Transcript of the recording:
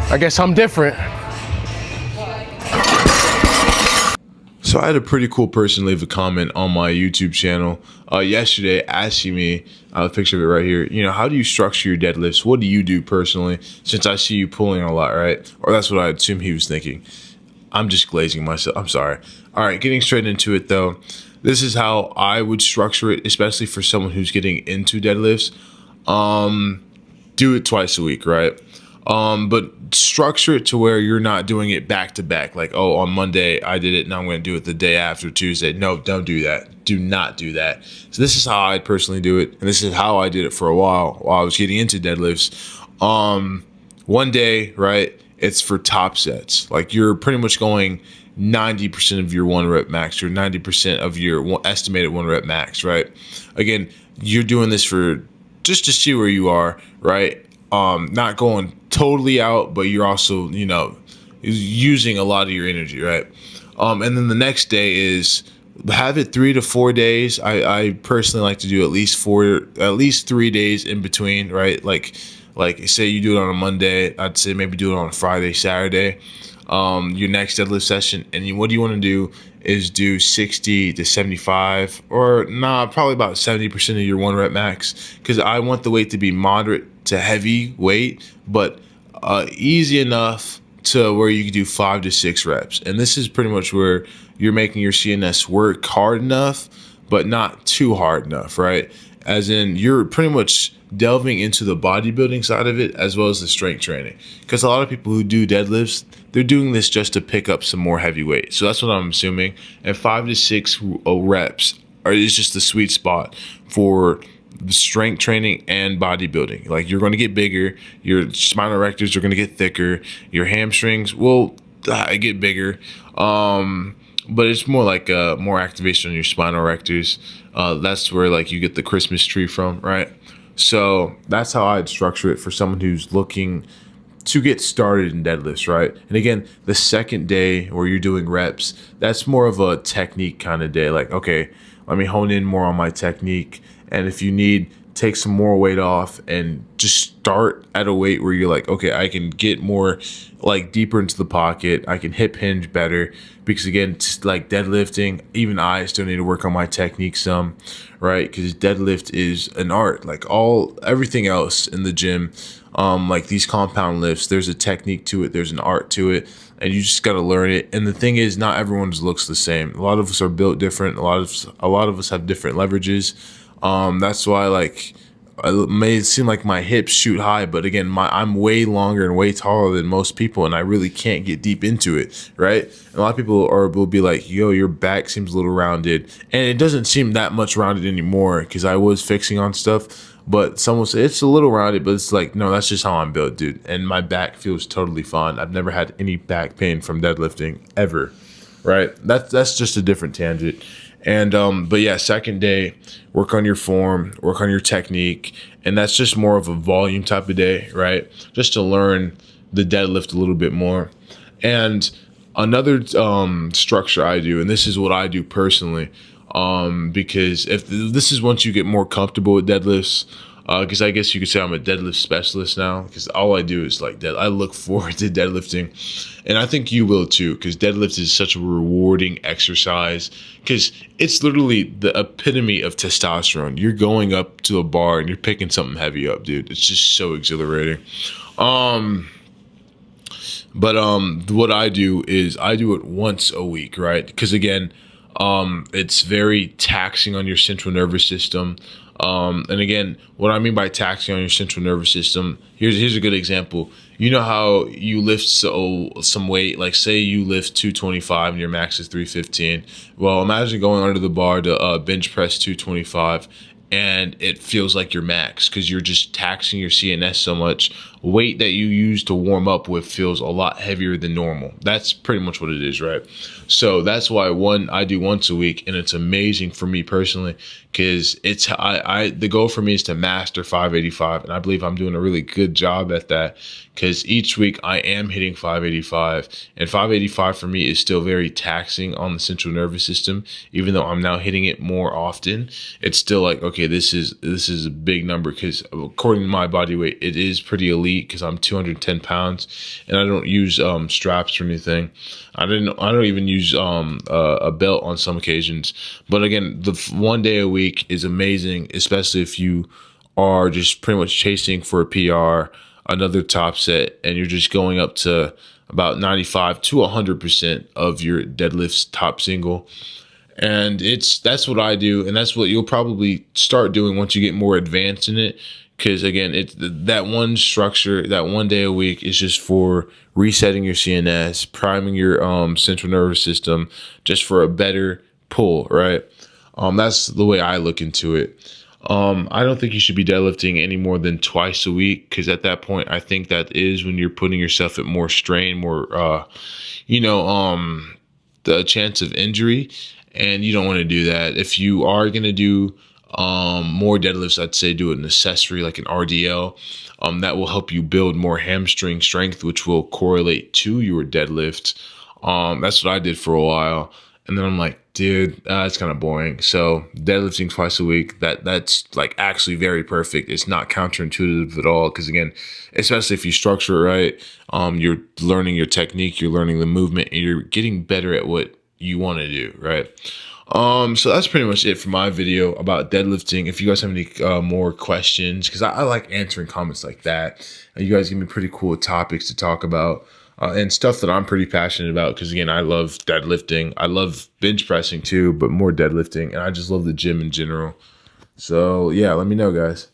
I guess I'm different. So I had a pretty cool person leave a comment on my YouTube channel yesterday asking me, I have a picture of it right here, you know, how do you structure your deadlifts? What do you do personally? Since I see you pulling a lot, right? Or that's what I assume he was thinking. I'm just glazing myself. I'm sorry. All right, getting straight into it though. This is how I would structure it, especially for someone who's getting into deadlifts. Do it twice a week, right? But structure it to where you're not doing it back to back. Like, oh, on Monday I did it, now I'm going to do it the day after Tuesday. No, don't do that. Do not do that. So this is how I personally do it, and this is how I did it for a while I was getting into deadlifts. One day, right? It's for top sets. Like you're pretty much going 90% of your 1 rep max or 90% of your estimated 1 rep max, right? Again, you're doing this for just to see where you are, right? Not going totally out, but you're also, you know, using a lot of your energy, right? And then the next day is have it 3 to 4 days. I personally like to do at least 3 days in between, right? Like say you do it on a Monday, I'd say maybe do it on a Friday, Saturday. Your next deadlift session, and what you want to do is do 60 to 75, or probably about 70% of your 1 rep max, because I want the weight to be moderate to heavy weight, but easy enough to where you can do 5 to 6 reps. And this is pretty much where you're making your CNS work hard enough, but not too hard enough, right? As in, you're pretty much delving into the bodybuilding side of it as well as the strength training. Because a lot of people who do deadlifts, they're doing this just to pick up some more heavy weight. So that's what I'm assuming. And 5 to 6 reps is just the sweet spot for strength training and bodybuilding. Like you're going to get bigger, your spinal erectors are going to get thicker, your hamstrings will get bigger. But it's more like more activation on your spinal erectors. That's where like you get the Christmas tree from, right? So that's how I'd structure it for someone who's looking to get started in deadlifts, right? And again, the second day where you're doing reps, that's more of a technique kind of day. Like, okay, let me hone in more on my technique. And if you need, take some more weight off and just start at a weight where you're like, okay, I can get more like deeper into the pocket. I can hip hinge better, because again, like deadlifting, even I still need to work on my technique some, right? Because deadlift is an art, like everything else in the gym. Like these compound lifts, there's a technique to it, there's an art to it, and you just got to learn it. And the thing is, not everyone's looks the same. A lot of us are built different. A lot of us have different leverages. That's why, like, it may seem like my hips shoot high, but again, I'm way longer and way taller than most people, and I really can't get deep into it, right? And a lot of people will be like, yo, your back seems a little rounded, and it doesn't seem that much rounded anymore, because I was fixing on stuff. But someone will say it's a little rounded, but it's like, no, that's just how I'm built, dude. And my back feels totally fine. I've never had any back pain from deadlifting ever, right? That's just a different tangent. And but yeah, second day, work on your form, work on your technique, and that's just more of a volume type of day, right? Just to learn the deadlift a little bit more. And another structure I do, and this is what I do personally, because if this is once you get more comfortable with deadlifts, because I guess you could say I'm a deadlift specialist now, because all I do is like I look forward to deadlifting, and I think you will too, because deadlift is such a rewarding exercise, because it's literally the epitome of testosterone. You're going up to a bar and you're picking something heavy up, dude. It's just so exhilarating. But what I do is I do it once a week, right? Because again, it's very taxing on your central nervous system. And again, what I mean by taxing on your central nervous system, here's a good example. You know how you lift some weight, like say you lift 225 and your max is 315. Well, imagine going under the bar to bench press 225, and it feels like your max because you're just taxing your CNS so much. Weight that you use to warm up with feels a lot heavier than normal. That's pretty much what it is, right? So that's why I do once a week, and it's amazing for me personally, because the goal for me is to master 585, and I believe I'm doing a really good job at that, because each week I am hitting 585, and 585 for me is still very taxing on the central nervous system. Even though I'm now hitting it more often, it's still like, okay, this is a big number, because according to my body weight, it is pretty elite, because I'm 210 pounds and I don't use straps or anything. I don't even use a belt on some occasions. But again, the 1 day a week is amazing, especially if you are just pretty much chasing for a PR, another top set, and you're just going up to about 95 to 100% of your deadlift's top single. And that's what I do, and that's what you'll probably start doing once you get more advanced in it. Because again, it's that one structure, that 1 day a week is just for resetting your CNS, priming your central nervous system, just for a better pull, right? That's the way I look into it. I don't think you should be deadlifting any more than twice a week, because at that point, I think that is when you're putting yourself at more strain, more, the chance of injury, and you don't want to do that. If you are going to do more deadlifts, I'd say do an accessory like an RDL. That will help you build more hamstring strength, which will correlate to your deadlift. That's what I did for a while. And then I'm like, dude, it's kind of boring. So deadlifting twice a week, that's like actually very perfect. It's not counterintuitive at all. Because again, especially if you structure it right, you're learning your technique, you're learning the movement, and you're getting better at what you want to do, right? So that's pretty much it for my video about deadlifting. If you guys have any more questions, because I like answering comments like that. You guys give me pretty cool topics to talk about. And stuff that I'm pretty passionate about, because again, I love deadlifting. I love bench pressing too, but more deadlifting. And I just love the gym in general. So yeah, let me know, guys.